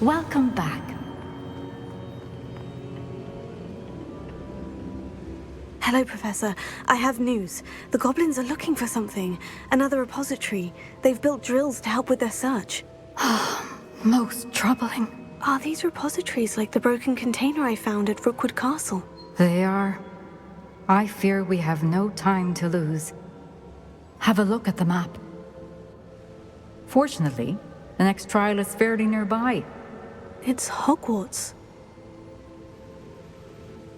Welcome back. Hello, Professor. I have news. The goblins are looking for something. Another repository. They've built drills to help with their search. Most troubling. Are these repositories like the broken container I found at Rookwood Castle? They are. I fear we have no time to lose. Have a look at the map. Fortunately, the next trial is fairly nearby. It's Hogwarts.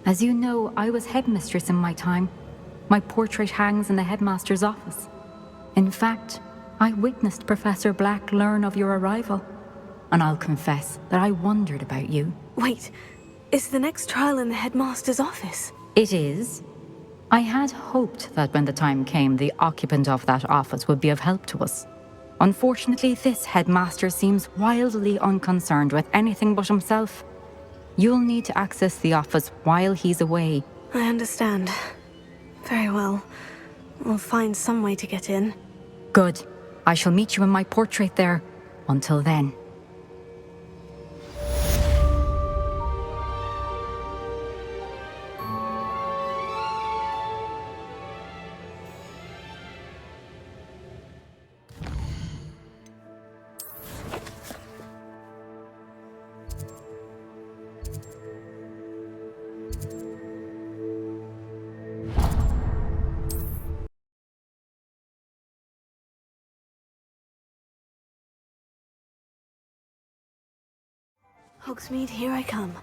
As you know, I was headmistress in my time. My portrait hangs in the headmaster's office. In fact, I witnessed Professor Black learn of your arrival. And I'll confess that I wondered about you. Wait, is the next trial in the headmaster's office? It is. I had hoped that when the time came, the occupant of that office would be of help to us. Unfortunately, this headmaster seems wildly unconcerned with anything but himself. You'll need to access the office while he's away. I understand. Very well. We'll find some way to get in. Good. I shall meet you in my portrait there. Until then. Hogsmeade, here I come.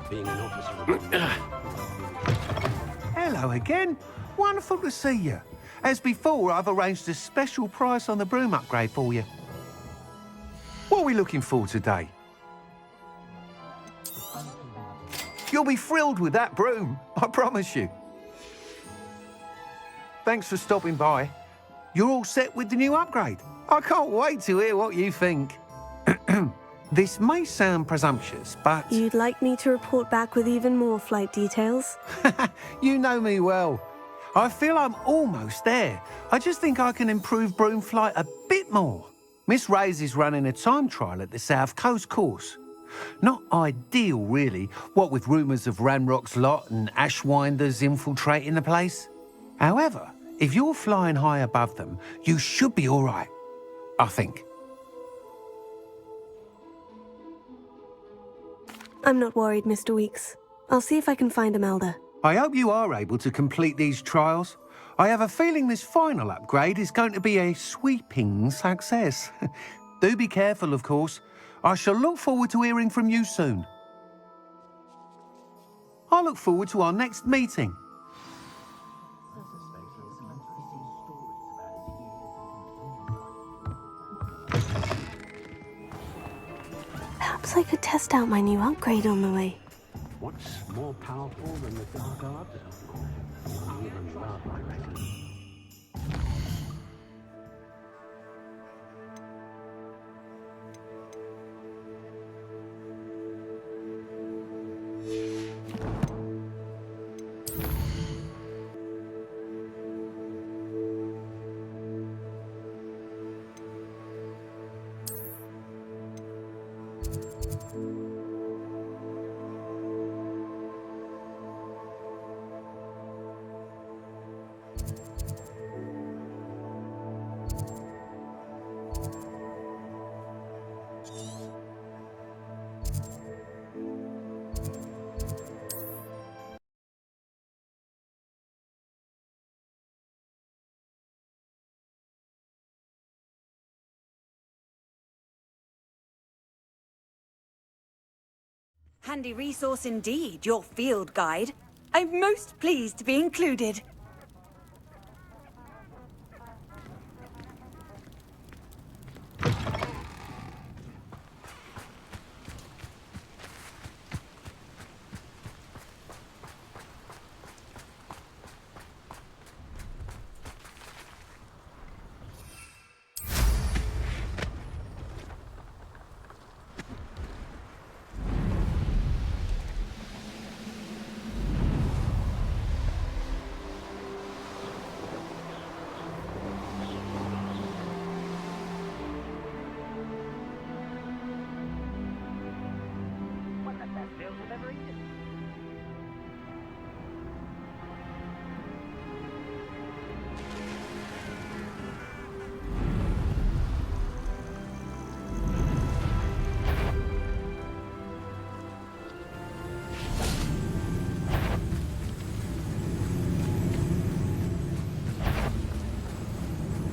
Being an officer. Hello again. Wonderful to see you. As before, I've arranged a special price on the broom upgrade for you. What are we looking for today? You'll be thrilled with that broom, I promise you. Thanks for stopping by. You're all set with the new upgrade. I can't wait to hear what you think. This may sound presumptuous, but... You'd like me to report back with even more flight details? You know me well. I feel I'm almost there. I just think I can improve broom flight a bit more. Miss Ray's is running a time trial at the South Coast course. Not ideal, really, what with rumours of Ranrock's lot and Ashwinders infiltrating the place. However, if you're flying high above them, you should be all right, I think. I'm not worried, Mr. Weeks. I'll see if I can find Imelda. I hope you are able to complete these trials. I have a feeling this final upgrade is going to be a sweeping success. Do be careful, of course. I shall look forward to hearing from you soon. I look forward to our next meeting. Perhaps I could test out my new upgrade on the way. What's more powerful than the dark arts? Even love, I reckon. Handy resource indeed, your field guide. I'm most pleased to be included.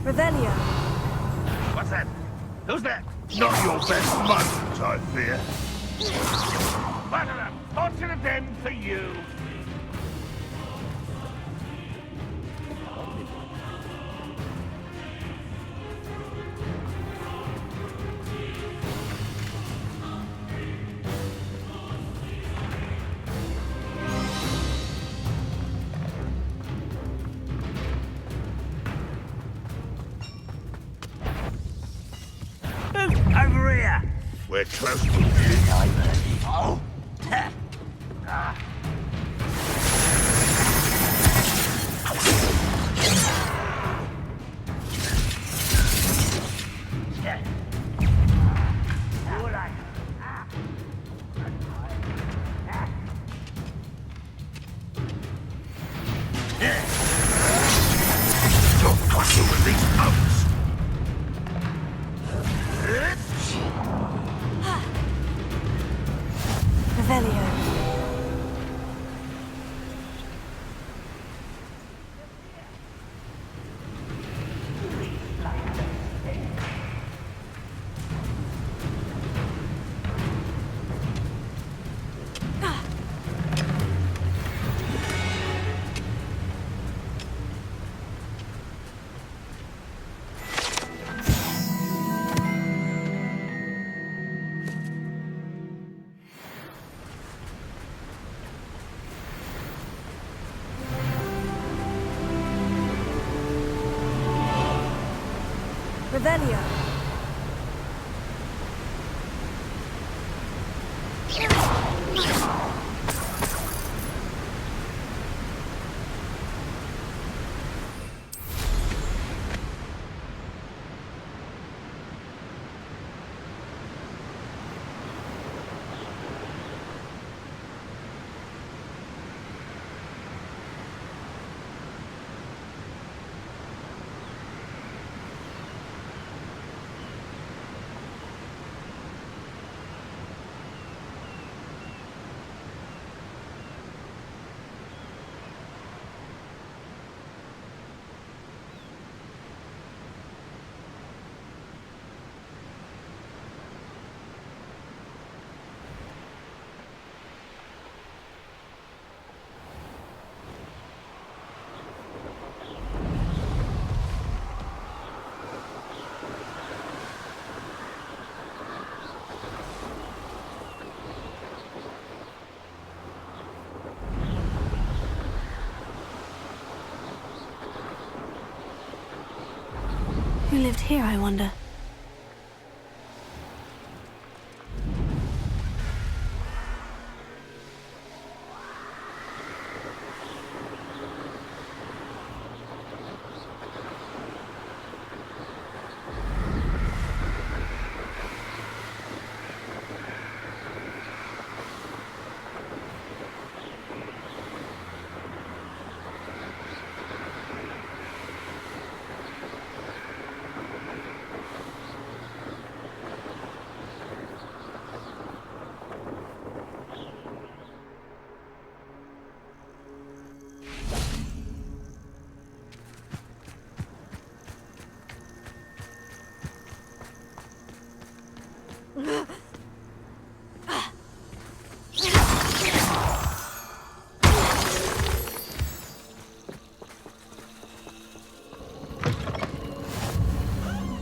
Revelio. What's that? Who's that? Not your best moment, I fear. What an unfortunate end for you. Over here! We're close to you. Oh! Don't tussle with these punks! Revelio. Revelio. Who lived here, I wonder?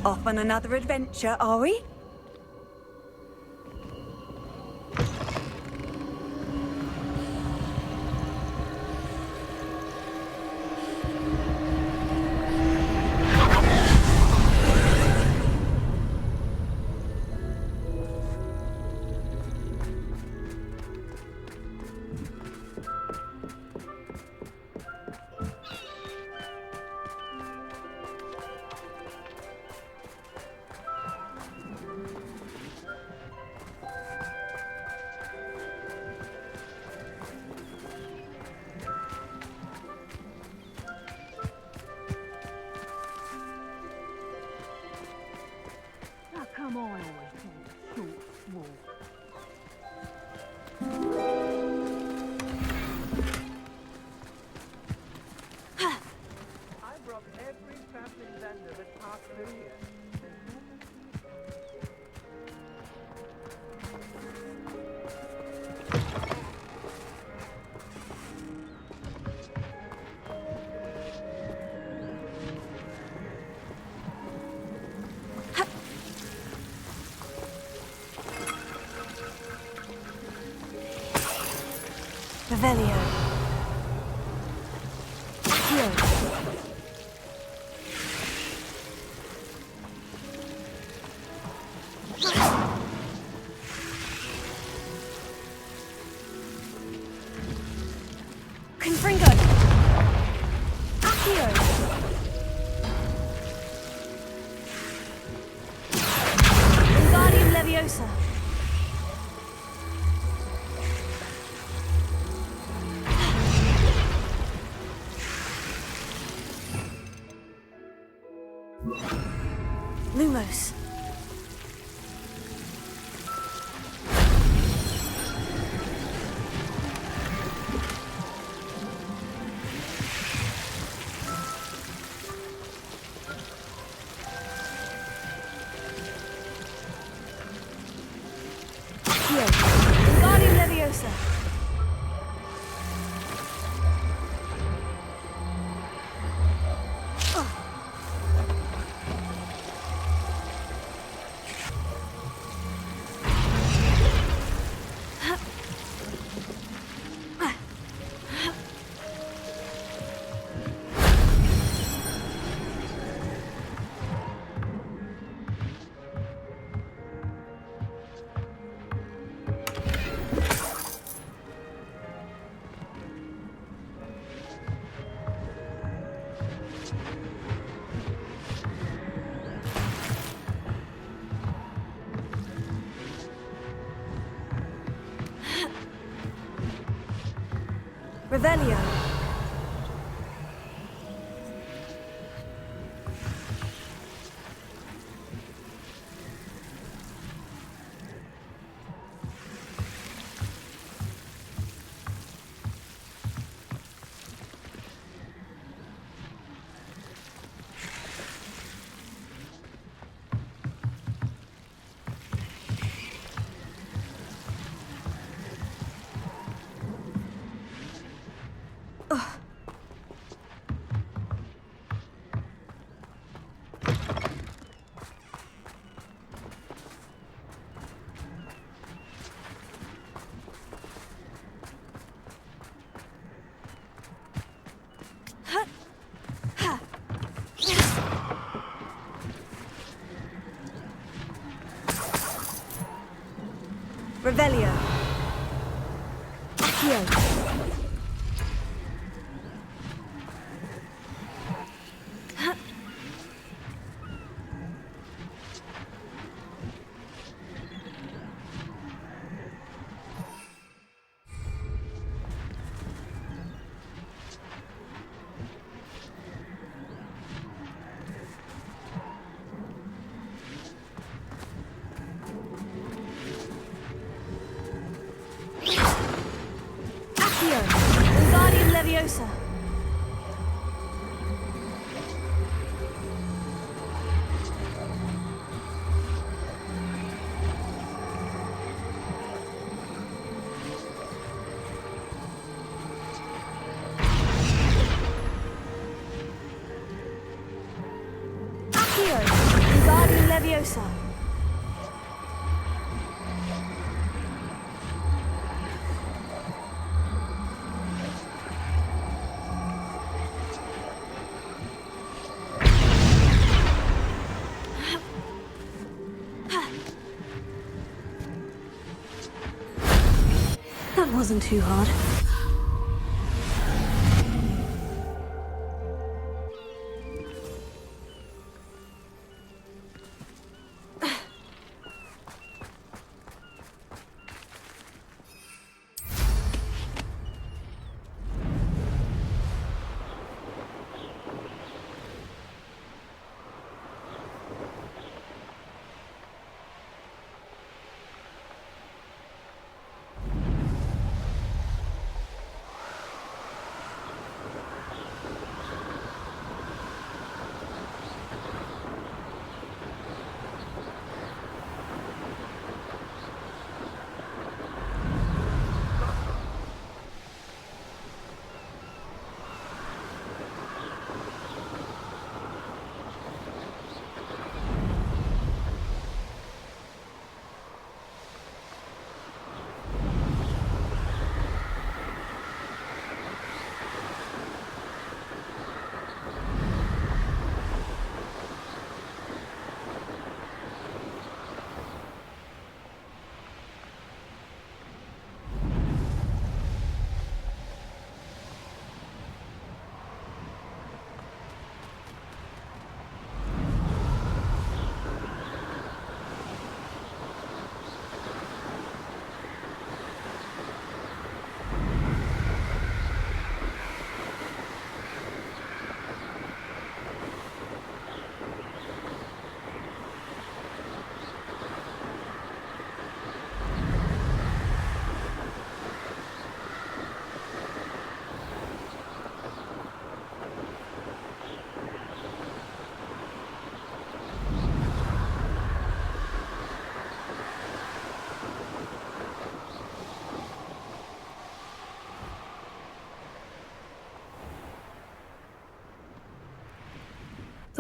Off on another adventure, are we? Revelio. Accio. Confringo. Accio. Wingardium Leviosa. Lumos. Accio. Wingardium Leviosa. Revelio. Revelio. Accio. Accio. Wingardium Leviosa. Accio. Wingardium Leviosa. That wasn't too hard.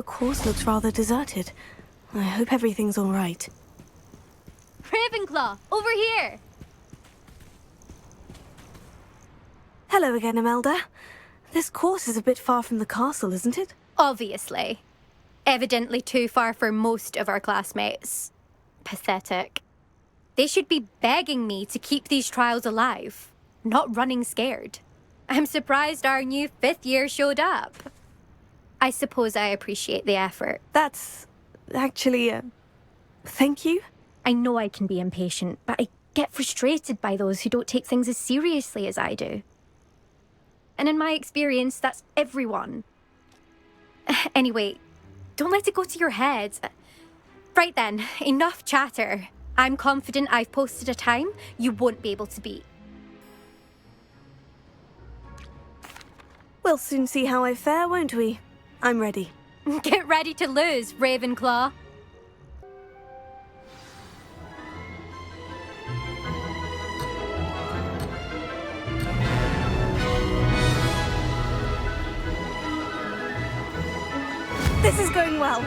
The course looks rather deserted. I hope everything's all right. Ravenclaw, over here! Hello again, Imelda. This course is a bit far from the castle, isn't it? Obviously. Evidently too far for most of our classmates. Pathetic. They should be begging me to keep these trials alive, not running scared. I'm surprised our new 5th year showed up. I suppose I appreciate the effort. That's actually, thank you. I know I can be impatient, but I get frustrated by those who don't take things as seriously as I do. And in my experience, that's everyone. Anyway, don't let it go to your head. Right then, enough chatter. I'm confident I've posted a time you won't be able to beat. We'll soon see how I fare, won't we? I'm ready. Get ready to lose, Ravenclaw. This is going well.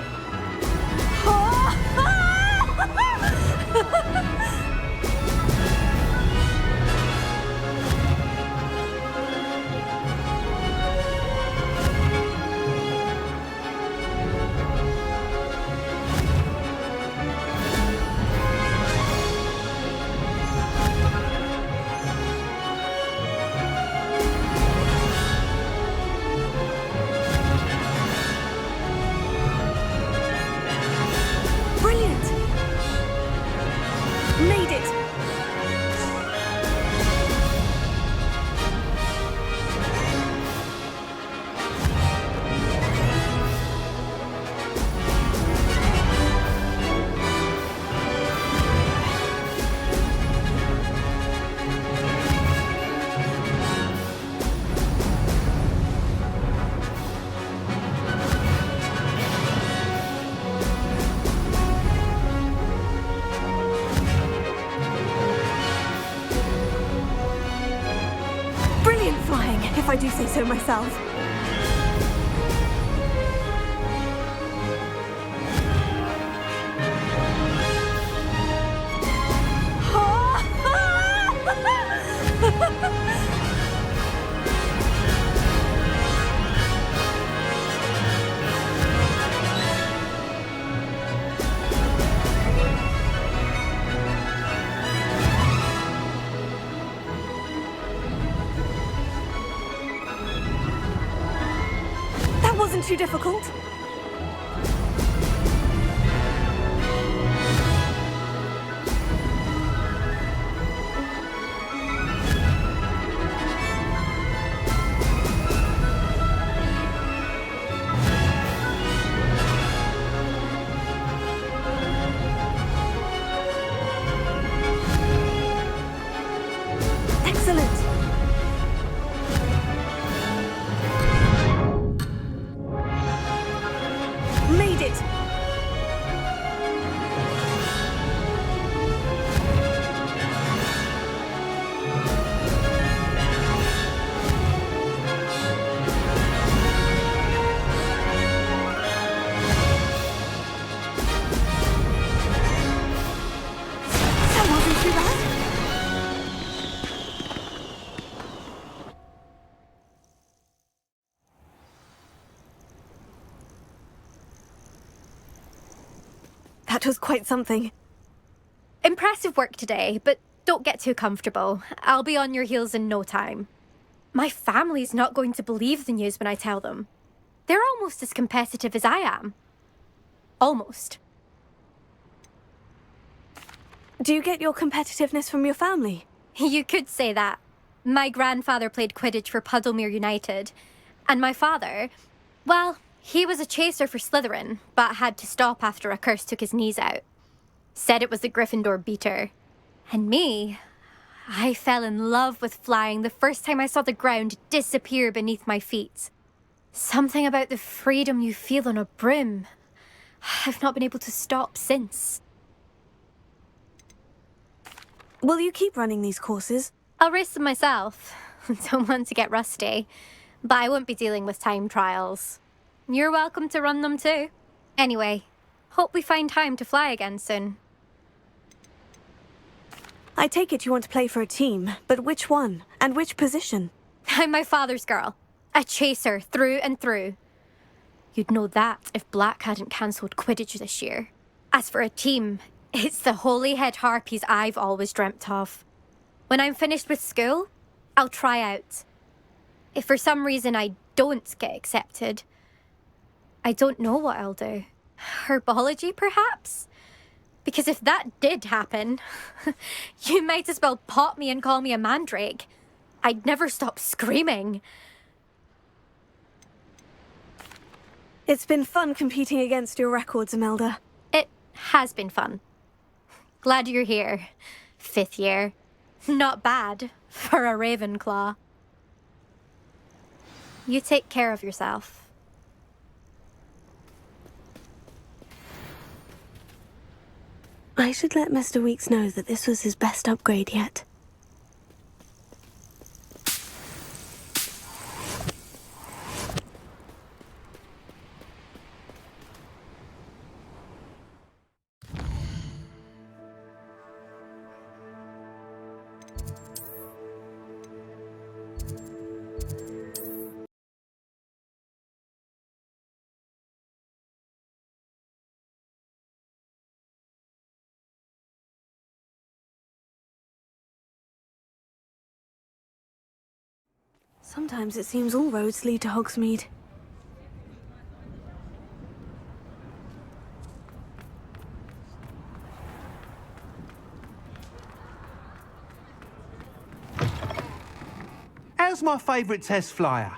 Brilliant! Made it! Brilliant flying, if I do say so myself. That wasn't too difficult. Excellent. Made it! That wasn't too bad. That was quite something. Impressive work today, but don't get too comfortable. I'll be on your heels in no time. My family's not going to believe the news when I tell them. They're almost as competitive as I am. Almost. Do you get your competitiveness from your family? You could say that. My grandfather played Quidditch for Puddlemere United. And my father, well, he was a chaser for Slytherin, but had to stop after a curse took his knees out. Said it was the Gryffindor beater. And me, I fell in love with flying the first time I saw the ground disappear beneath my feet. Something about the freedom you feel on a broom. I've not been able to stop since. Will you keep running these courses? I'll race them myself. Don't want to get rusty. But I won't be dealing with time trials. You're welcome to run them too. Anyway, hope we find time to fly again soon. I take it you want to play for a team, but which one? And which position? I'm my father's girl. A chaser through and through. You'd know that if Black hadn't cancelled Quidditch this year. As for a team, it's the Holyhead Harpies I've always dreamt of. When I'm finished with school, I'll try out. If for some reason I don't get accepted, I don't know what I'll do. Herbology, perhaps? Because if that did happen, you might as well pop me and call me a mandrake. I'd never stop screaming. It's been fun competing against your records, Imelda. It has been fun. Glad you're here. 5th year. Not bad for a Ravenclaw. You take care of yourself. I should let Mr. Weeks know that this was his best upgrade yet. Sometimes it seems all roads lead to Hogsmeade. How's my favourite test flyer?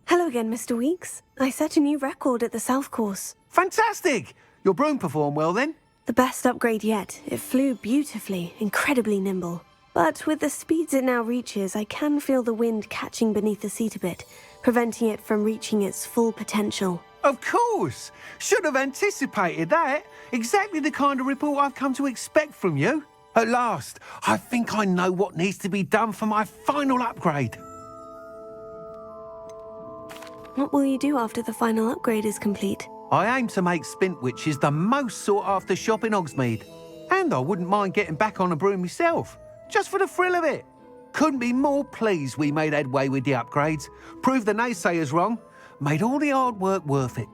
Hello again, Mr. Weeks. I set a new record at the South Course. Fantastic! Your broom performed well then? The best upgrade yet. It flew beautifully, incredibly nimble. But with the speeds it now reaches, I can feel the wind catching beneath the seat a bit, preventing it from reaching its full potential. Of course! Should have anticipated that. Exactly the kind of report I've come to expect from you. At last, I think I know what needs to be done for my final upgrade. What will you do after the final upgrade is complete? I aim to make Spintwitches the most sought-after shop in Hogsmeade. And I wouldn't mind getting back on a broom myself, just for the thrill of it. Couldn't be more pleased we made headway with the upgrades, proved the naysayers wrong, made all the hard work worth it.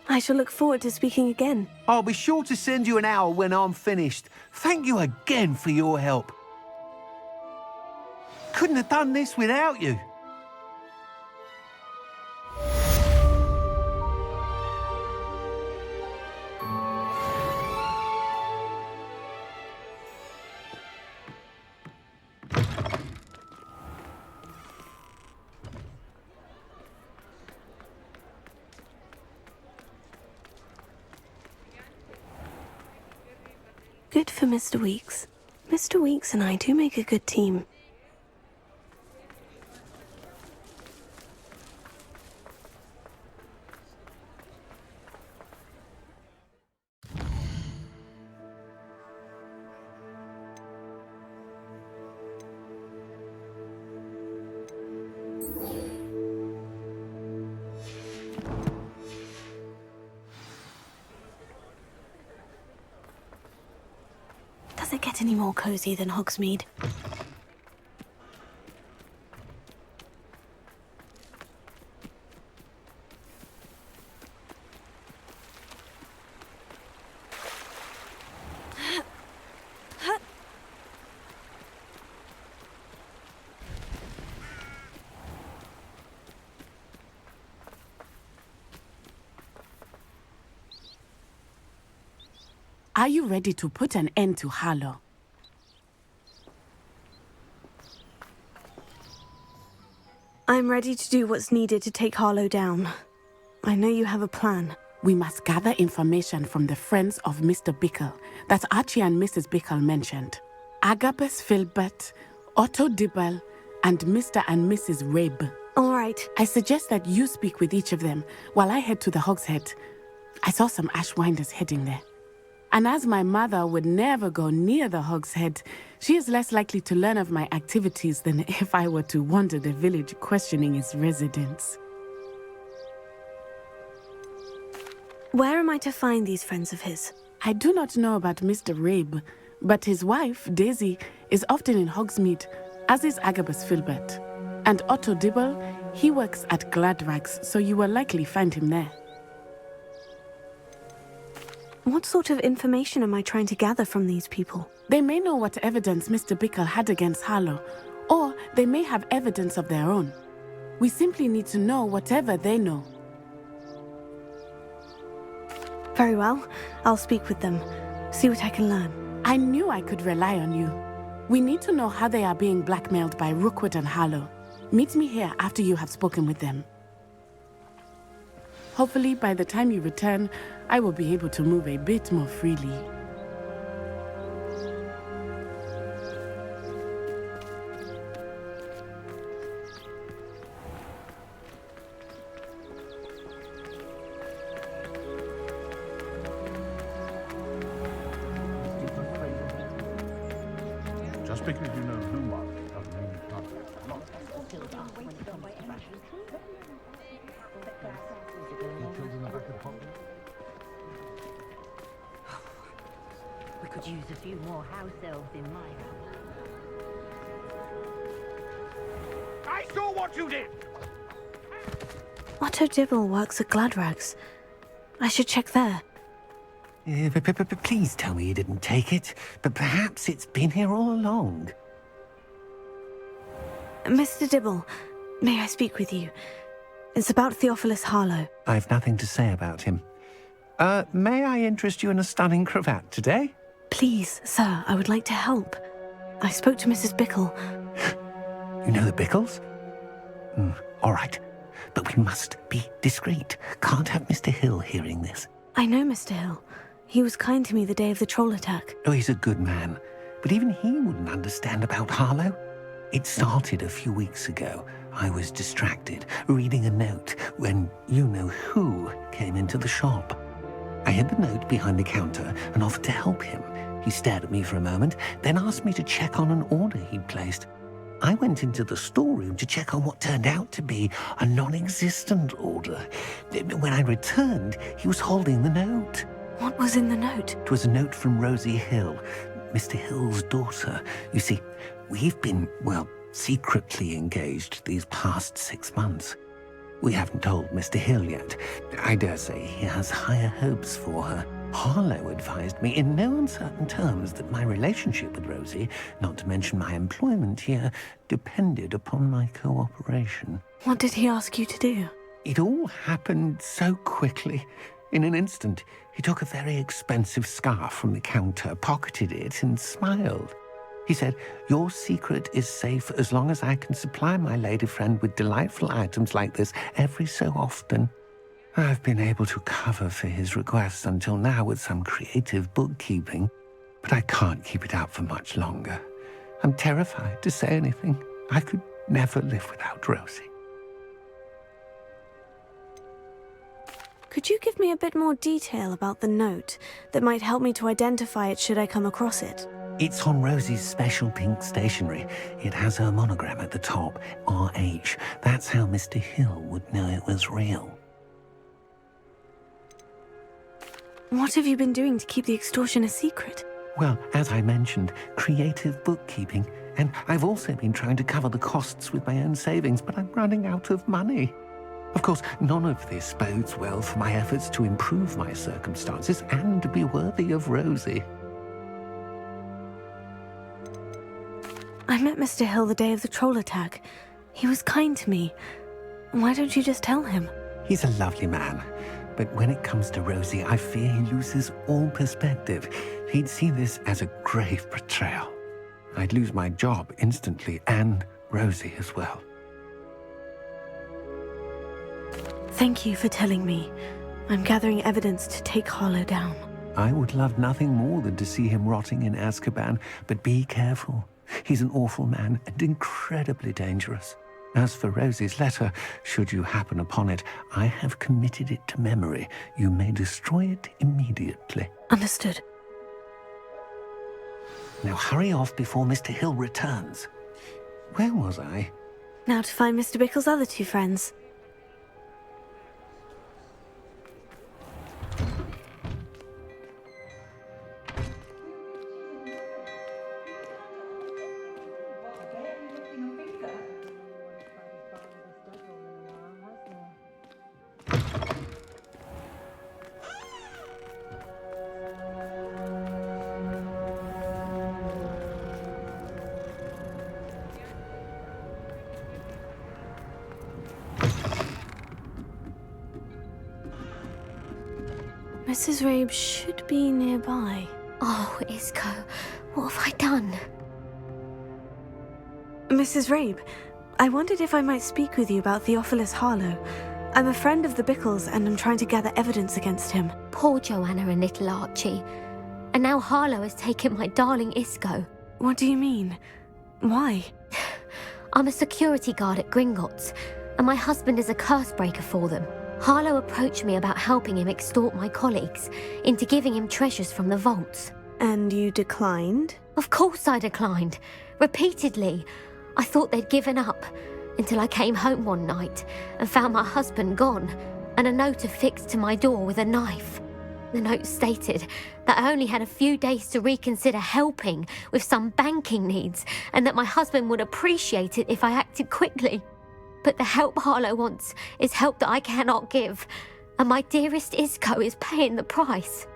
I shall look forward to speaking again. I'll be sure to send you an hour when I'm finished. Thank you again for your help. Couldn't have done this without you. Good for Mr. Weeks. Mr. Weeks and I do make a good team. Does it get any more cozy than Hogsmeade? Are you ready to put an end to Harlow? I'm ready to do what's needed to take Harlow down. I know you have a plan. We must gather information from the friends of Mr. Bickle that Archie and Mrs. Bickle mentioned. Agabus Filbert, Otto Dibble, and Mr. and Mrs. Rabe. All right. I suggest that you speak with each of them while I head to the Hogshead. I saw some Ashwinders heading there. And as my mother would never go near the Hog's Head, she is less likely to learn of my activities than if I were to wander the village questioning its residents. Where am I to find these friends of his? I do not know about Mr. Rabe, but his wife, Daisy, is often in Hogsmeade, as is Agabus Filbert. And Otto Dibble, he works at Gladrags, so you will likely find him there. What sort of information am I trying to gather from these people? They may know what evidence Mr. Bickle had against Harlow, or they may have evidence of their own. We simply need to know whatever they know. Very well. I'll speak with them. See what I can learn. I knew I could rely on you. We need to know how they are being blackmailed by Rookwood and Harlow. Meet me here after you have spoken with them. Hopefully, by the time you return, I will be able to move a bit more freely. Just because you know who one doesn't mean you can't do a lot. We could use a few more house elves in my house. I saw what you did! Otto Dibble works at Gladrags. I should check there. Please tell me you didn't take it. But perhaps it's been here all along. Mr. Dibble, may I speak with you? It's about Theophilus Harlow. I've nothing to say about him. May I interest you in a stunning cravat today? Please, sir, I would like to help. I spoke to Mrs. Bickle. You know the Bickles? All right. But we must be discreet. Can't have Mr. Hill hearing this. I know Mr. Hill. He was kind to me the day of the troll attack. Oh, he's a good man. But even he wouldn't understand about Harlow. It started a few weeks ago. I was distracted, reading a note, when you-know-who came into the shop. I hid the note behind the counter and offered to help him. He stared at me for a moment, then asked me to check on an order he'd placed. I went into the storeroom to check on what turned out to be a non-existent order. When I returned, he was holding the note. What was in the note? It was a note from Rosie Hill, Mr. Hill's daughter. You see, we've been, secretly engaged these past 6 months. We haven't told Mr. Hill yet. I dare say he has higher hopes for her. Harlow advised me in no uncertain terms that my relationship with Rosie, not to mention my employment here, depended upon my cooperation. What did he ask you to do? It all happened so quickly. In an instant, he took a very expensive scarf from the counter, pocketed it, and smiled. He said, "Your secret is safe as long as I can supply my lady friend with delightful items like this every so often." I've been able to cover for his requests until now with some creative bookkeeping, but I can't keep it up for much longer. I'm terrified to say anything. I could never live without Rosie. Could you give me a bit more detail about the note that might help me to identify it should I come across it? It's on Rosie's special pink stationery. It has her monogram at the top, RH. That's how Mr. Hill would know it was real. What have you been doing to keep the extortion a secret? Well, as I mentioned, creative bookkeeping. And I've also been trying to cover the costs with my own savings, but I'm running out of money. Of course, none of this bodes well for my efforts to improve my circumstances and to be worthy of Rosie. I met Mr. Hill the day of the troll attack. He was kind to me. Why don't you just tell him? He's a lovely man. But when it comes to Rosie, I fear he loses all perspective. He'd see this as a grave betrayal. I'd lose my job instantly, and Rosie as well. Thank you for telling me. I'm gathering evidence to take Harlow down. I would love nothing more than to see him rotting in Azkaban, but be careful. He's an awful man and incredibly dangerous. As for Rosie's letter, should you happen upon it, I have committed it to memory. You may destroy it immediately. Understood. Now hurry off before Mr. Hill returns. Where was I? Now to find Mr. Bickle's other two friends. Mrs. Rabe should be nearby. Oh, Isco, what have I done? Mrs. Rabe, I wondered if I might speak with you about Theophilus Harlow. I'm a friend of the Bickles and I'm trying to gather evidence against him. Poor Joanna and little Archie. And now Harlow has taken my darling Isco. What do you mean? Why? I'm a security guard at Gringotts, and my husband is a curse breaker for them. Harlow approached me about helping him extort my colleagues into giving him treasures from the vaults. And you declined? Of course I declined. Repeatedly. I thought they'd given up, until I came home one night and found my husband gone, and a note affixed to my door with a knife. The note stated that I only had a few days to reconsider helping with some banking needs, and that my husband would appreciate it if I acted quickly. But the help Harlow wants is help that I cannot give, and my dearest Isco is paying the price.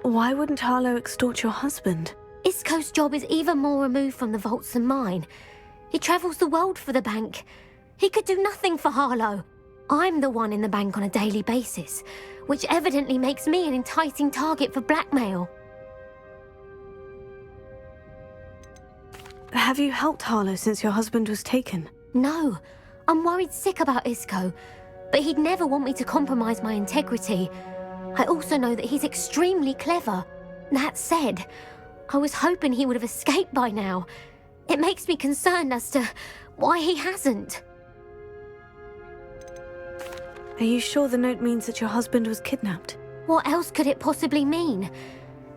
Why wouldn't Harlow extort your husband? Isco's job is even more removed from the vaults than mine. He travels the world for the bank. He could do nothing for Harlow. I'm the one in the bank on a daily basis, which evidently makes me an enticing target for blackmail. Have you helped Harlow since your husband was taken? No, I'm worried sick about Isco, but he'd never want me to compromise my integrity. I also know that he's extremely clever. That said, I was hoping he would have escaped by now. It makes me concerned as to why he hasn't. Are you sure the note means that your husband was kidnapped? What else could it possibly mean?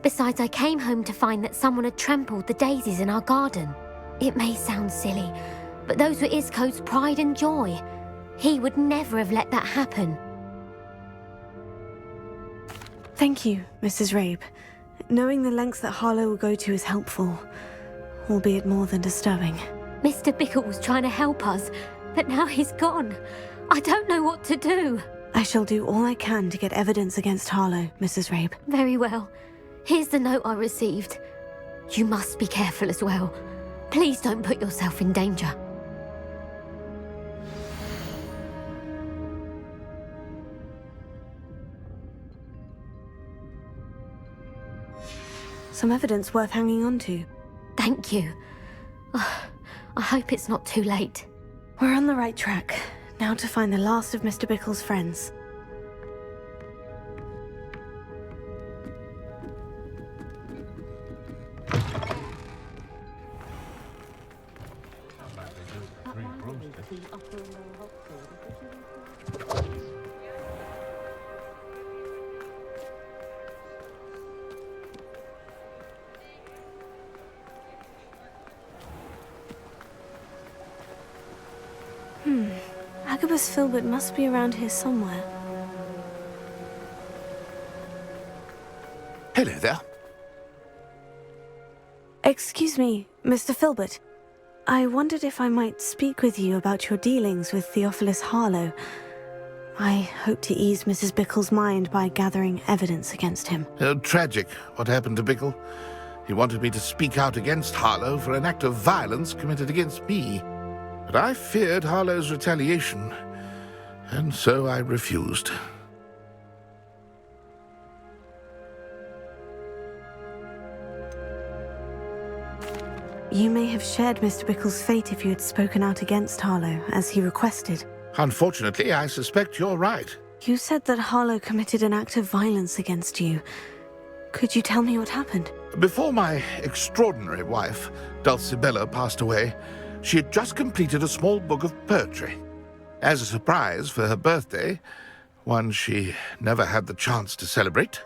Besides, I came home to find that someone had trampled the daisies in our garden. It may sound silly, but those were Isco's pride and joy. He would never have let that happen. Thank you, Mrs. Rabe. Knowing the lengths that Harlow will go to is helpful, albeit more than disturbing. Mr. Bickle was trying to help us, but now he's gone. I don't know what to do. I shall do all I can to get evidence against Harlow, Mrs. Rabe. Very well. Here's the note I received. You must be careful as well. Please don't put yourself in danger. Some evidence worth hanging on to. Thank you. I hope it's not too late. We're on the right track. Now to find the last of Mr. Bickle's friends. Agabus Filbert must be around here somewhere. Hello there. Excuse me, Mr. Filbert. I wondered if I might speak with you about your dealings with Theophilus Harlow. I hope to ease Mrs. Bickle's mind by gathering evidence against him. Tragic, what happened to Bickle. He wanted me to speak out against Harlow for an act of violence committed against me. But I feared Harlow's retaliation, and so I refused. You may have shared Mr. Bickle's fate if you had spoken out against Harlow, as he requested. Unfortunately, I suspect you're right. You said that Harlow committed an act of violence against you. Could you tell me what happened? Before my extraordinary wife, Dulcibella, passed away, she had just completed a small book of poetry. As a surprise for her birthday, one she never had the chance to celebrate,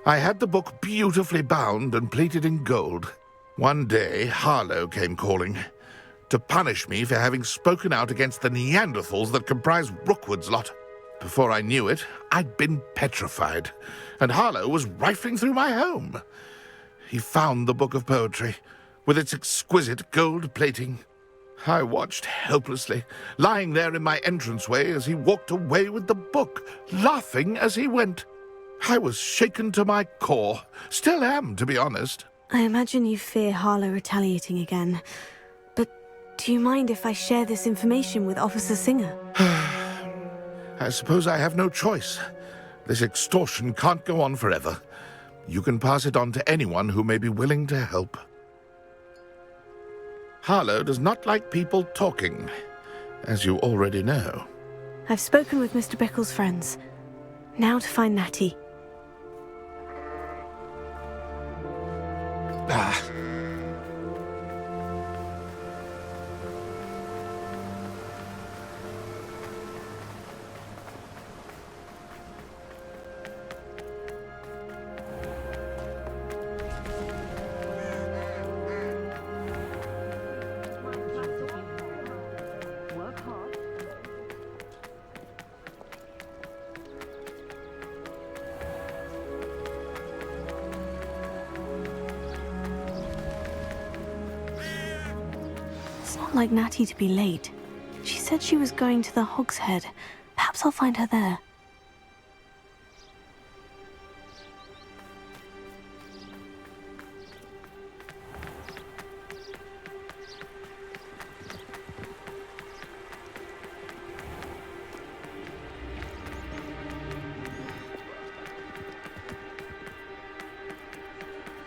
I had the book beautifully bound and plated in gold. One day, Harlow came calling to punish me for having spoken out against the Neanderthals that comprise Rookwood's lot. Before I knew it, I'd been petrified, and Harlow was rifling through my home. He found the book of poetry, with its exquisite gold plating. I watched helplessly, lying there in my entranceway as he walked away with the book, laughing as he went. I was shaken to my core. Still am, to be honest. I imagine you fear Harlow retaliating again. But do you mind if I share this information with Officer Singer? I suppose I have no choice. This extortion can't go on forever. You can pass it on to anyone who may be willing to help. Harlow does not like people talking, as you already know. I've spoken with Mr. Bickle's friends. Now to find Natty. Work hard. It's not like Natty to be late. She said she was going to the Hog's Head. Perhaps I'll find her there.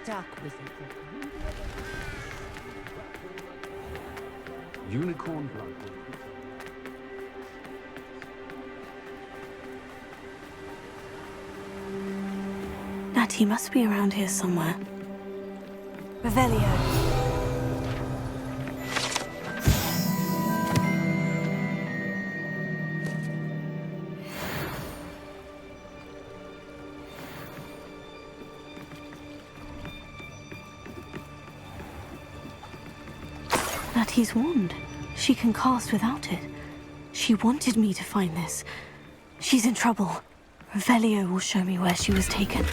Dark wizards. Unicorn blood. Natty must be around here somewhere. Revelio. Natty's wand. She can cast without it. She wanted me to find this. She's in trouble. Revelio will show me where she was taken.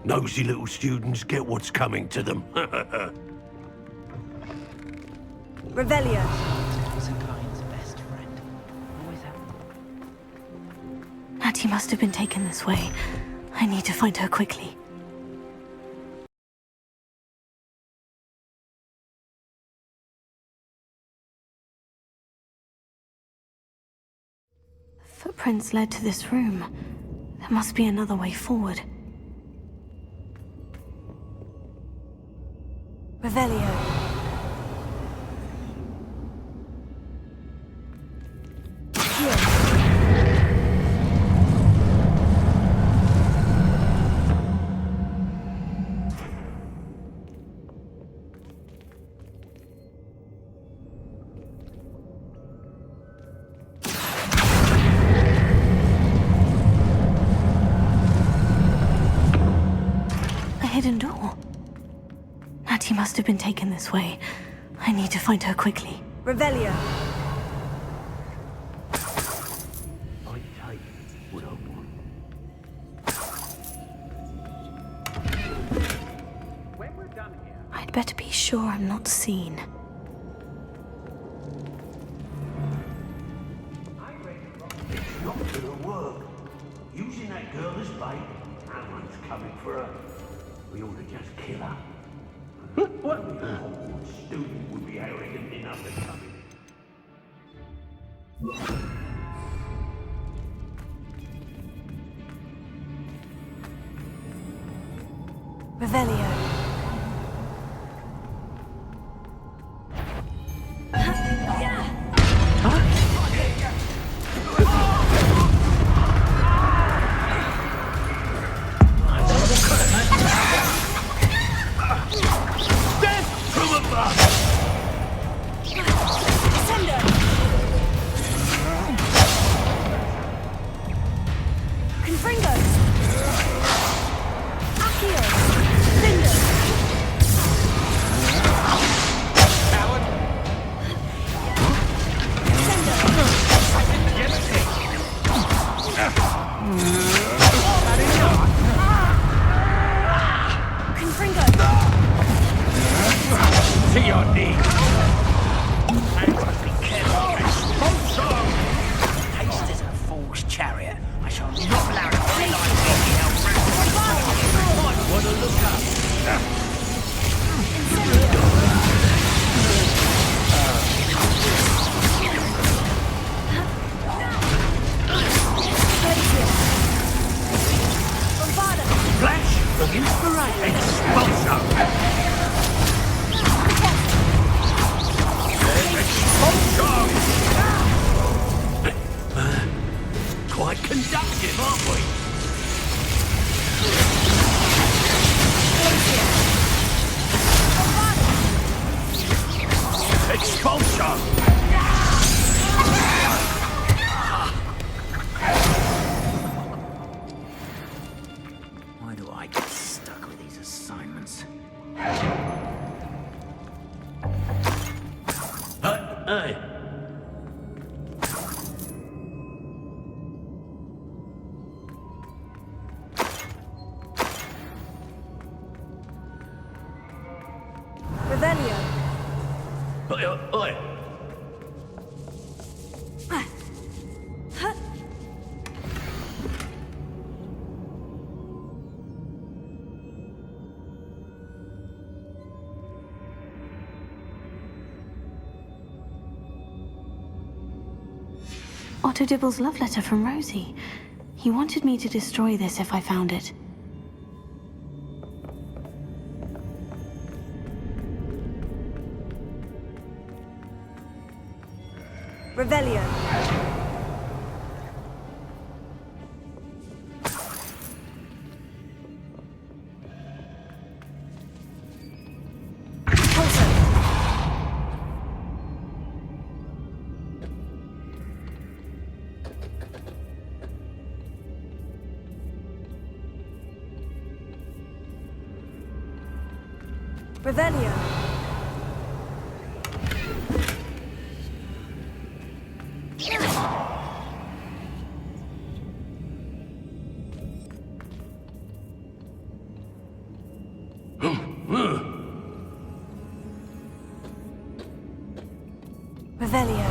Nosy little students get what's coming to them. Revelio. Was a client's best friend. Always have. Natty must have been taken this way. I need to find her quickly. The footprints led to this room. There must be another way forward. Revelio. A hidden door. Natty must have been taken this way. I need to find her quickly. Revelio. I take what I want. When we're done here. I'd better be sure I'm not seen. It's not gonna work. Using that girl as bait, Cameron's coming for her. We ought to just kill her. What Hogwarts student would be arrogant enough to come in? Revelio. Hey. Revelio. Oi, oi. Otto Dibble's love letter from Rosie. He wanted me to destroy this if I found it. Revelio. Revelio. Revelio.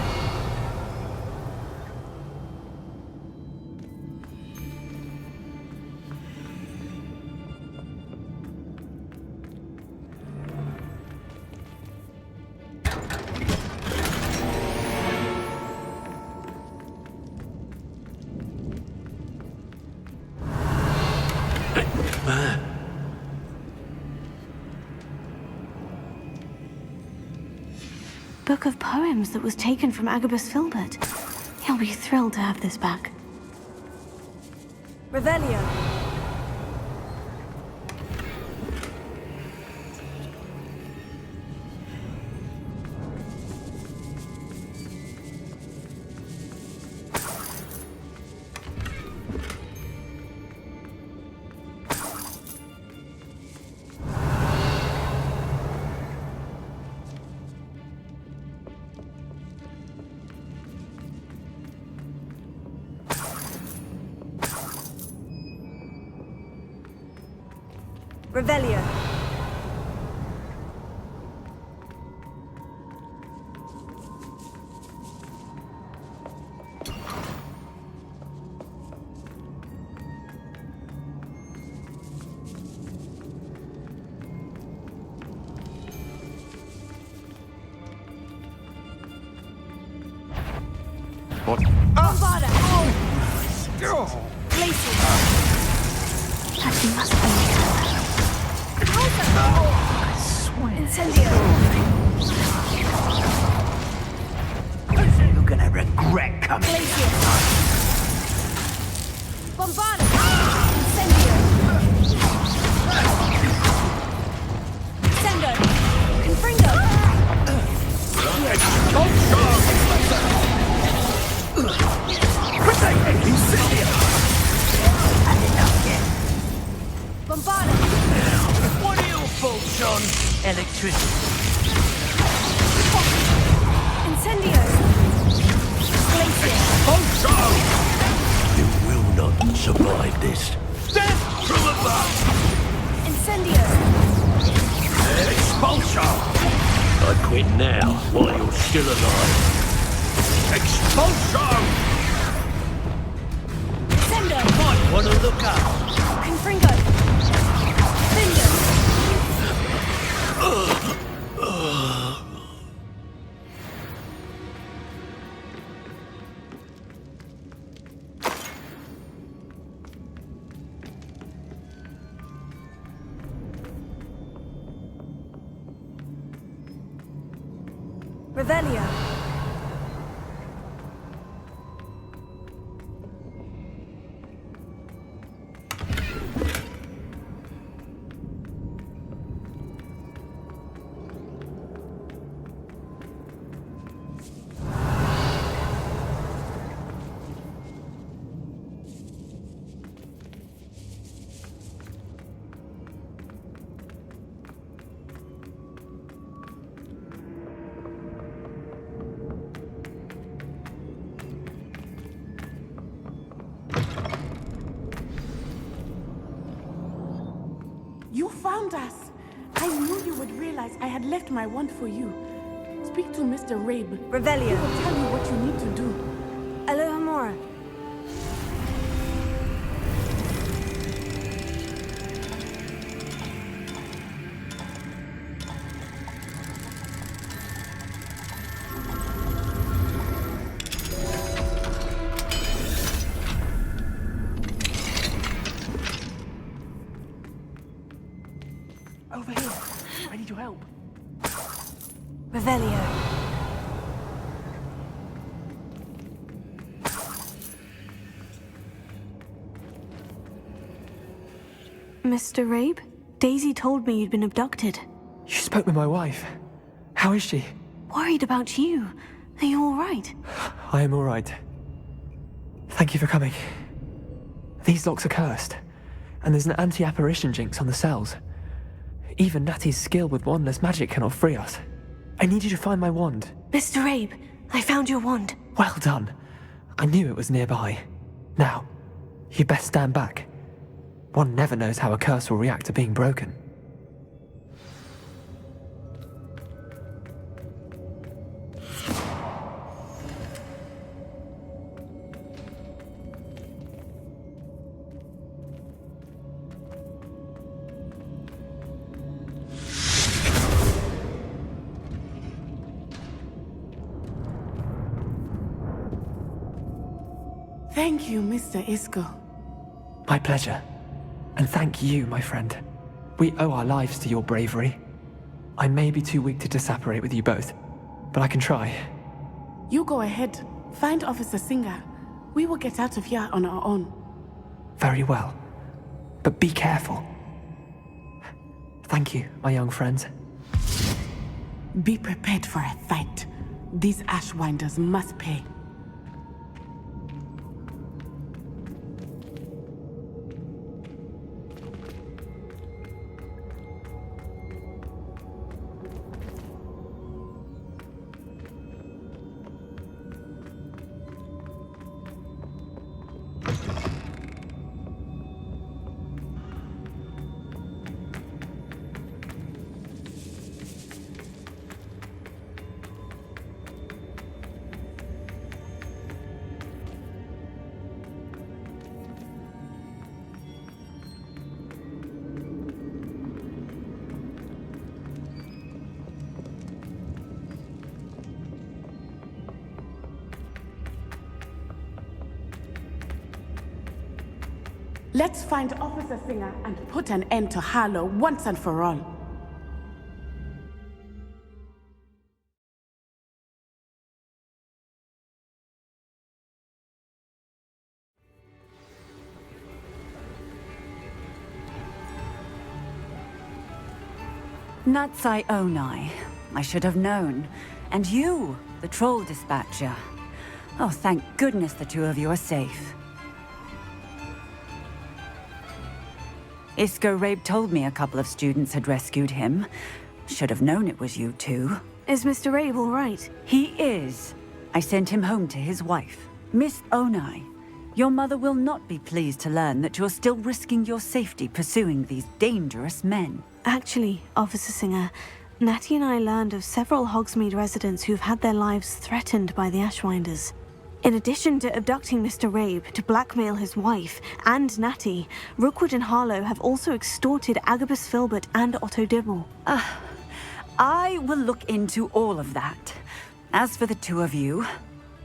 Book of poems that was taken from Agabus Filbert. He'll be thrilled to have this back. Revelio. Revelio. What? Bombarda! Oh. Glacier! That must be Incendio! You're gonna regret coming. Glacier! Bombarda! Incendio! Sendo! Confringo! Bombarda! What are your faults on electricity? Incendio! Glacier! You will not survive this. Death from above! Incendio! Expulsion! I quit now while you're still alive. Expulsion! Sendo! Might want to look up. Confringo! Finger! Revelio. found us! I knew you would realize I had left my wand for you. Speak to Mr. Rabe. He Revelio. will tell you what you need to do. Alohomora. Over here. I need your help. Revelio. Mr. Rabe? Daisy told me you'd been abducted. You spoke with my wife. How is she? Worried about you. Are you alright? I am all right. Thank you for coming. These locks are cursed, and there's an anti-apparition jinx on the cells. Even Natty's skill with wandless magic cannot free us. I need you to find my wand. Mr. Rabe, I found your wand. Well done. I knew it was nearby. Now, you best stand back. One never knows how a curse will react to being broken. Thank you, Mr. Isco. My pleasure. And thank you, my friend. We owe our lives to your bravery. I may be too weak to disapparate with you both, but I can try. You go ahead. Find Officer Singer. We will get out of here on our own. Very well. But be careful. Thank you, my young friends. Be prepared for a fight. These Ashwinders must pay. Let's find Officer Singer and put an end to Harlow once and for all. Natsai Onai. I should have known. And you, the troll dispatcher. Oh, thank goodness the two of you are safe. Isco Rabe told me a couple of students had rescued him. Should have known it was you two. Is Mr. Rabe all right? He is. I sent him home to his wife. Miss Onai, your mother will not be pleased to learn that you're still risking your safety pursuing these dangerous men. Actually, Officer Singer, Natty and I learned of several Hogsmeade residents who've had their lives threatened by the Ashwinders. In addition to abducting Mr. Rabe to blackmail his wife and Natty, Rookwood and Harlow have also extorted Agabus Filbert and Otto Dibble. I will look into all of that. As for the two of you,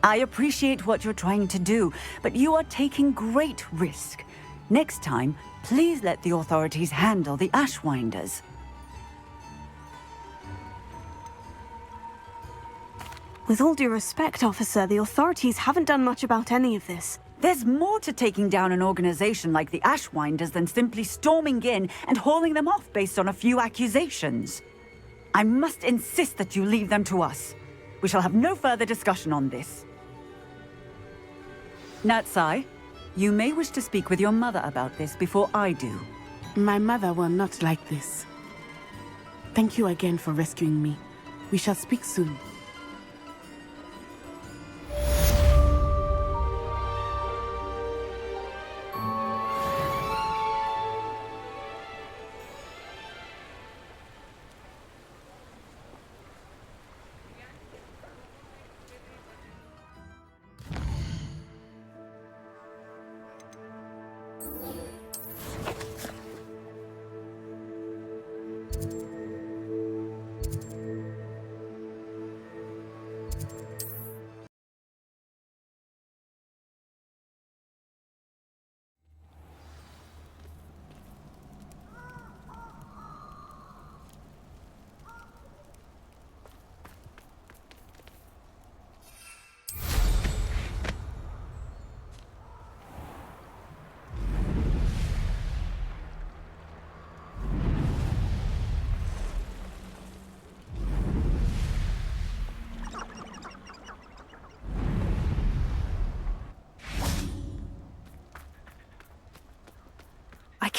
I appreciate what you're trying to do, but you are taking great risk. Next time, please let the authorities handle the Ashwinders. With all due respect, officer, the authorities haven't done much about any of this. There's more to taking down an organization like the Ashwinders than simply storming in and hauling them off based on a few accusations. I must insist that you leave them to us. We shall have no further discussion on this. Natsai, you may wish to speak with your mother about this before I do. My mother will not like this. Thank you again for rescuing me. We shall speak soon.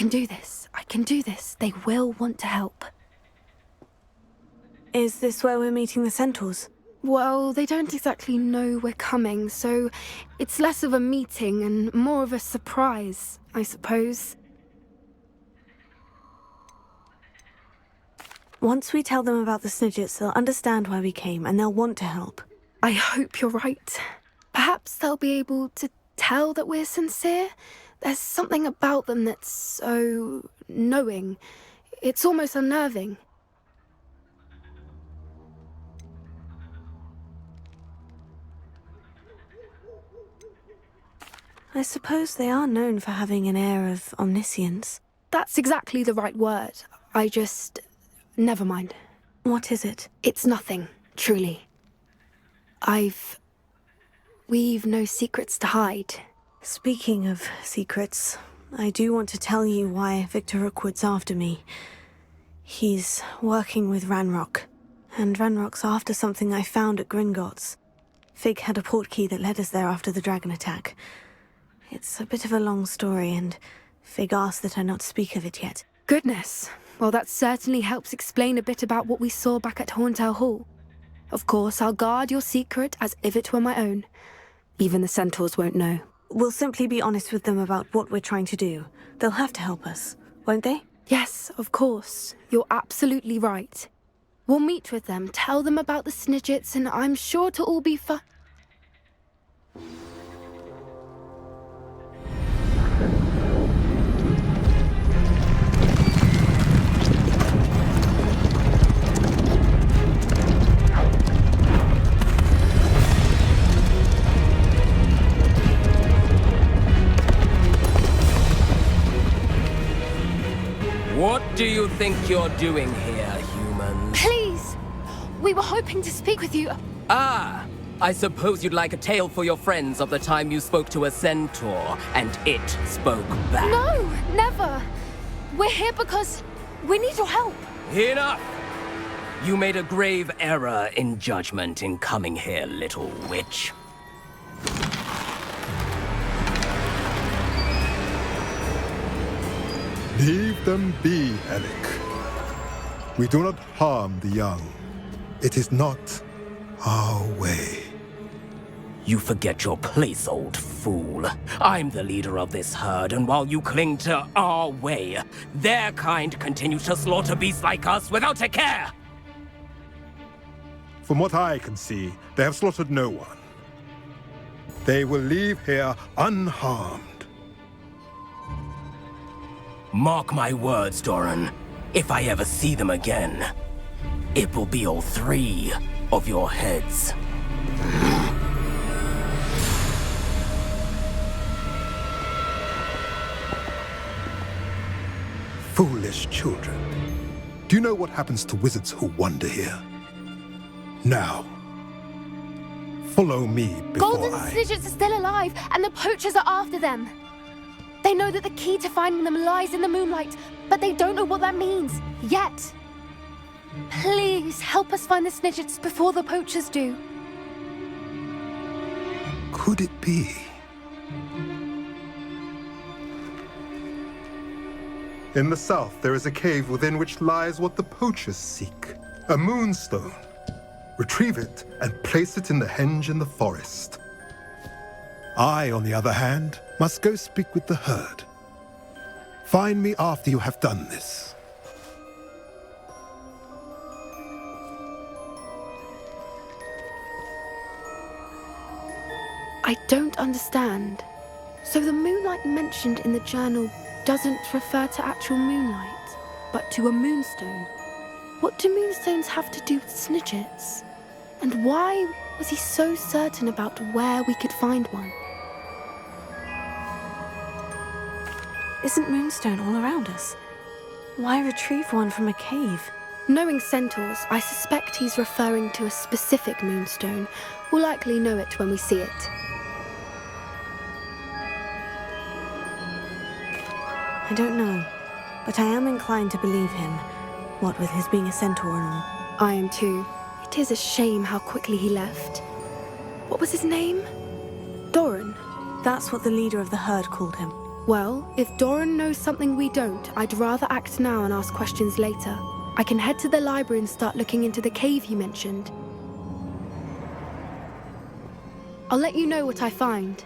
can do this. I can do this. They will want to help. Is this where we're meeting the centaurs? Well, they don't exactly know we're coming, so it's less of a meeting and more of a surprise, I suppose. Once we tell them about the Snidgets, they'll understand why we came and they'll want to help. I hope you're right. Perhaps they'll be able to tell that we're sincere. There's something about them that's so knowing. It's almost unnerving. I suppose they are known for having an air of omniscience. That's exactly the right word. Never mind. What is it? It's nothing, truly. We've no secrets to hide. Speaking of secrets, I do want to tell you why Victor Rookwood's after me. He's working with Ranrock, and Ranrock's after something I found at Gringotts. Fig had a portkey that led us there after the dragon attack. It's a bit of a long story, and Fig asked that I not speak of it yet. Goodness. Well, that certainly helps explain a bit about what we saw back at Horntail Hall. Of course, I'll guard your secret as if it were my own. Even the centaurs won't know. We'll simply be honest with them about what we're trying to do. They'll have to help us, won't they? Yes, of course. You're absolutely right. We'll meet with them, tell them about the Snidgets, and I'm sure to all be fun. What do you think you're doing here, humans? Please! We were hoping to speak with you. Ah! I suppose you'd like a tale for your friends of the time you spoke to a centaur, and it spoke back. No! Never! We're here because we need your help. Enough! You made a grave error in judgment in coming here, little witch. Leave them be, Alec. We do not harm the young. It is not our way. You forget your place, old fool. I'm the leader of this herd, and while you cling to our way, their kind continue to slaughter beasts like us without a care! From what I can see, they have slaughtered no one. They will leave here unharmed. Mark my words, Doran. If I ever see them again, it will be all 3 of your heads. Foolish children. Do you know what happens to wizards who wander here? Now, follow me before Golden Snidgets are still alive, and the poachers are after them. They know that the key to finding them lies in the moonlight, but they don't know what that means, yet. Please, help us find the Snidgets before the poachers do. Could it be? In the south, there is a cave within which lies what the poachers seek. A moonstone. Retrieve it and place it in the henge in the forest. I, on the other hand, must go speak with the herd. Find me after you have done this. I don't understand. So the moonlight mentioned in the journal doesn't refer to actual moonlight, but to a moonstone. What do moonstones have to do with Snidgets? And why was he so certain about where we could find one? Isn't moonstone all around us? Why retrieve one from a cave? Knowing centaurs, I suspect he's referring to a specific moonstone. We'll likely know it when we see it. I don't know, but I am inclined to believe him, what with his being a centaur and all. I am too. It is a shame how quickly he left. What was his name? Doran? That's what the leader of the herd called him. Well, if Doran knows something we don't, I'd rather act now and ask questions later. I can head to the library and start looking into the cave you mentioned. I'll let you know what I find.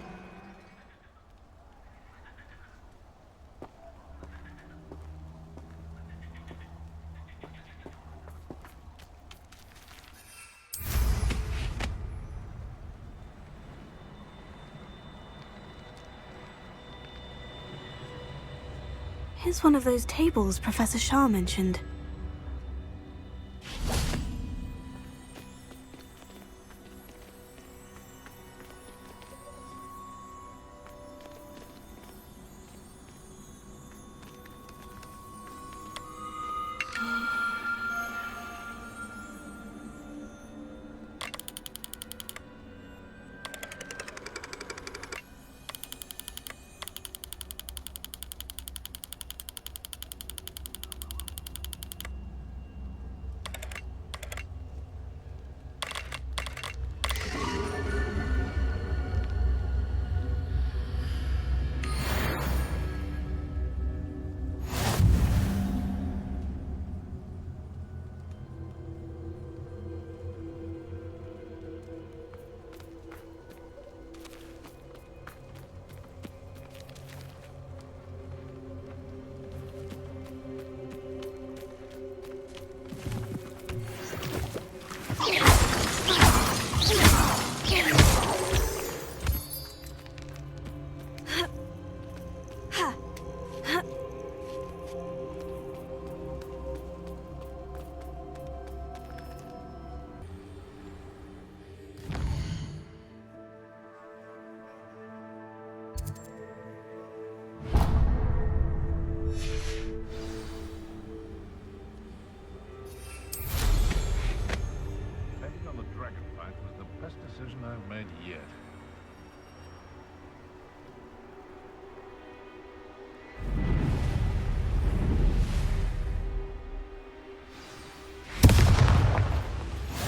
Here's one of those tables Professor Shah mentioned. Decision I've made yet.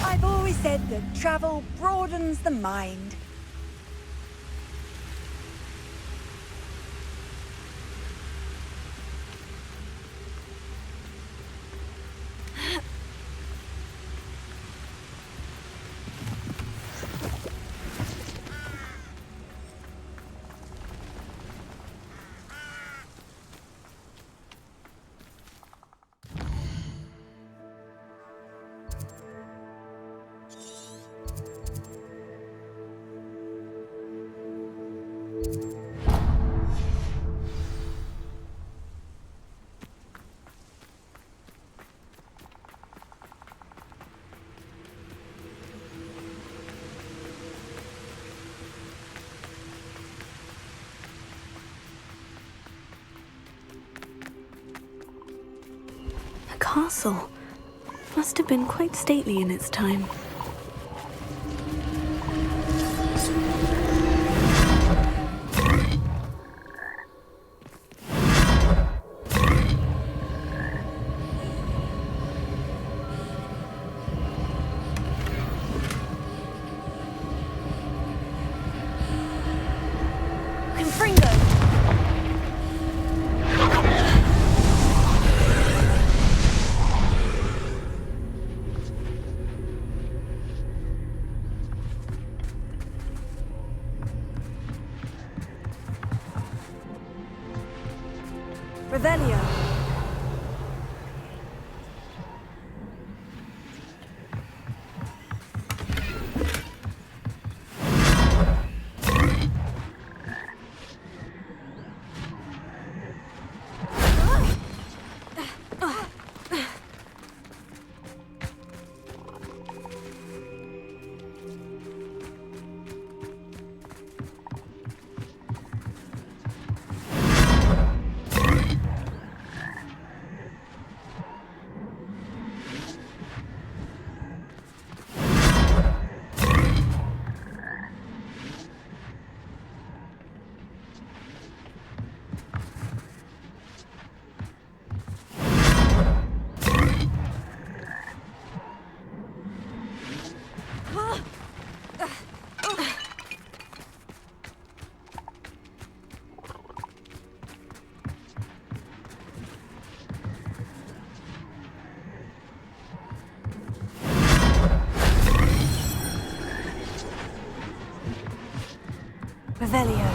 I've always said that travel broadens the mind. The castle must have been quite stately in its time. Revelio. Revelio.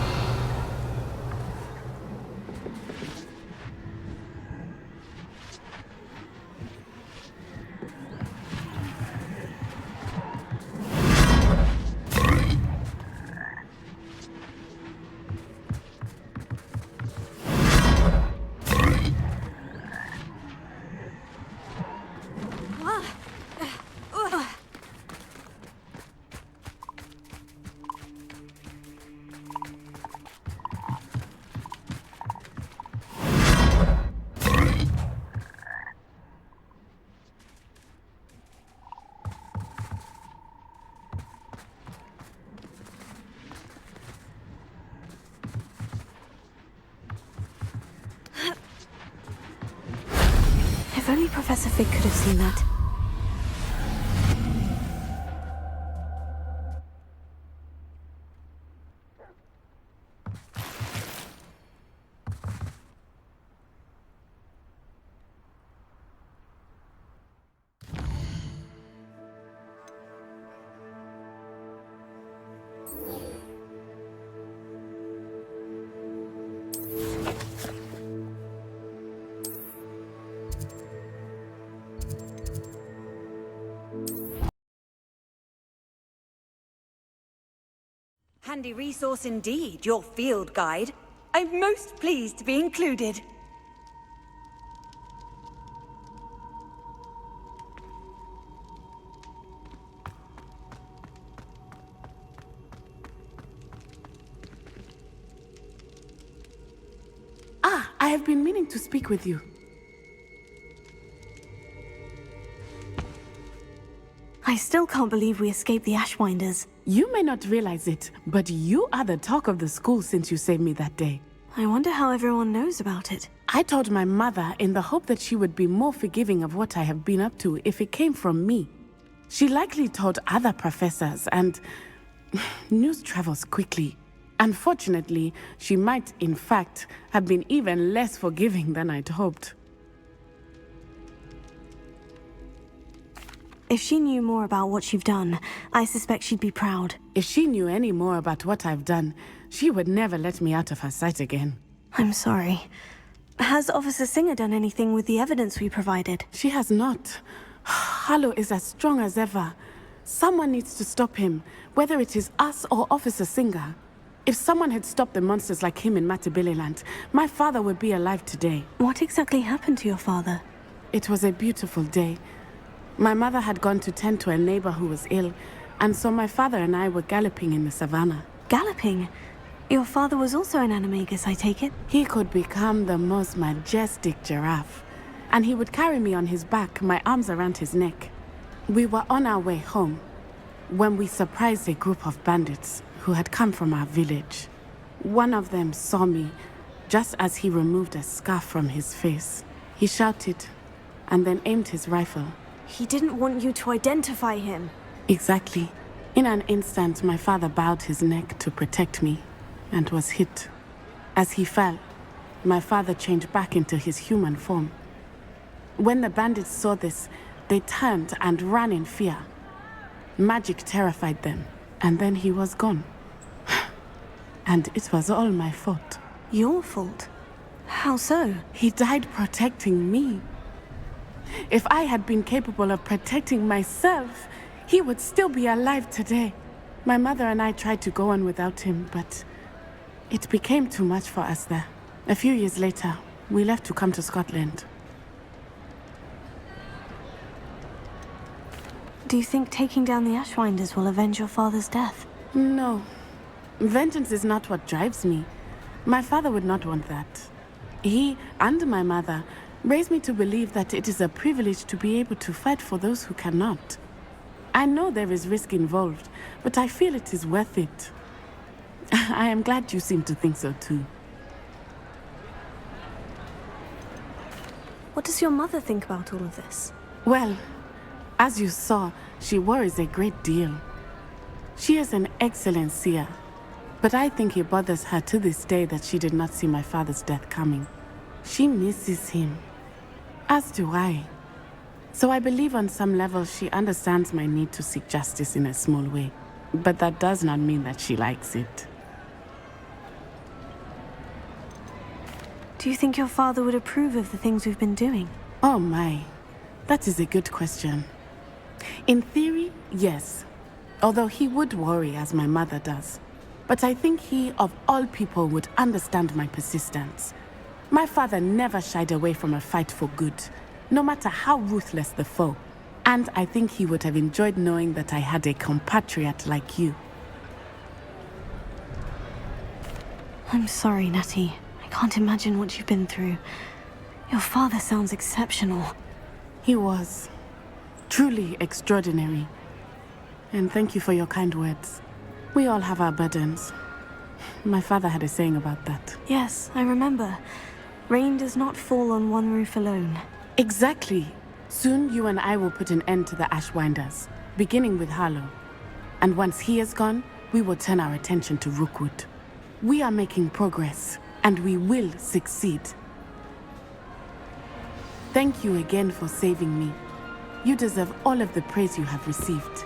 If only Professor Fig could have seen that. Handy resource indeed, your field guide. I'm most pleased to be included. Ah, I have been meaning to speak with you. I still can't believe we escaped the Ashwinders. You may not realize it, but you are the talk of the school since you saved me that day. I wonder how everyone knows about it. I told my mother in the hope that she would be more forgiving of what I have been up to if it came from me. She likely told other professors, and news travels quickly. Unfortunately, she might, in fact, have been even less forgiving than I'd hoped. If she knew more about what you've done, I suspect she'd be proud. If she knew any more about what I've done, she would never let me out of her sight again. I'm sorry. Has Officer Singer done anything with the evidence we provided? She has not. Harlow is as strong as ever. Someone needs to stop him, whether it is us or Officer Singer. If someone had stopped the monsters like him in Matabeleland, my father would be alive today. What exactly happened to your father? It was a beautiful day. My mother had gone to tend to a neighbor who was ill, and so my father and I were galloping in the savannah. Galloping? Your father was also an animagus, I take it? He could become the most majestic giraffe, and he would carry me on his back, my arms around his neck. We were on our way home when we surprised a group of bandits who had come from our village. One of them saw me just as he removed a scarf from his face. He shouted and then aimed his rifle. He didn't want you to identify him. Exactly. In an instant, my father bowed his neck to protect me and was hit. As he fell, my father changed back into his human form. When the bandits saw this, they turned and ran in fear. Magic terrified them, and then he was gone. And it was all my fault. Your fault? How so? He died protecting me. If I had been capable of protecting myself, he would still be alive today. My mother and I tried to go on without him, but it became too much for us there. A few years later, we left to come to Scotland. Do you think taking down the Ashwinders will avenge your father's death? No. Vengeance is not what drives me. My father would not want that. He and my mother raised me to believe that it is a privilege to be able to fight for those who cannot. I know there is risk involved, but I feel it is worth it. I am glad you seem to think so too. What does your mother think about all of this? Well, as you saw, she worries a great deal. She is an excellent seer, but I think it bothers her to this day that she did not see my father's death coming. She misses him. As do I. So I believe on some level she understands my need to seek justice in a small way. But that does not mean that she likes it. Do you think your father would approve of the things we've been doing? Oh my, that is a good question. In theory, yes. Although he would worry as my mother does. But I think he, of all people, would understand my persistence. My father never shied away from a fight for good, no matter how ruthless the foe. And I think he would have enjoyed knowing that I had a compatriot like you. I'm sorry, Natty. I can't imagine what you've been through. Your father sounds exceptional. He was. Truly extraordinary. And thank you for your kind words. We all have our burdens. My father had a saying about that. Yes, I remember. Rain does not fall on one roof alone. Exactly. Soon you and I will put an end to the Ashwinders, beginning with Harlow. And once he is gone, we will turn our attention to Rookwood. We are making progress, and we will succeed. Thank you again for saving me. You deserve all of the praise you have received.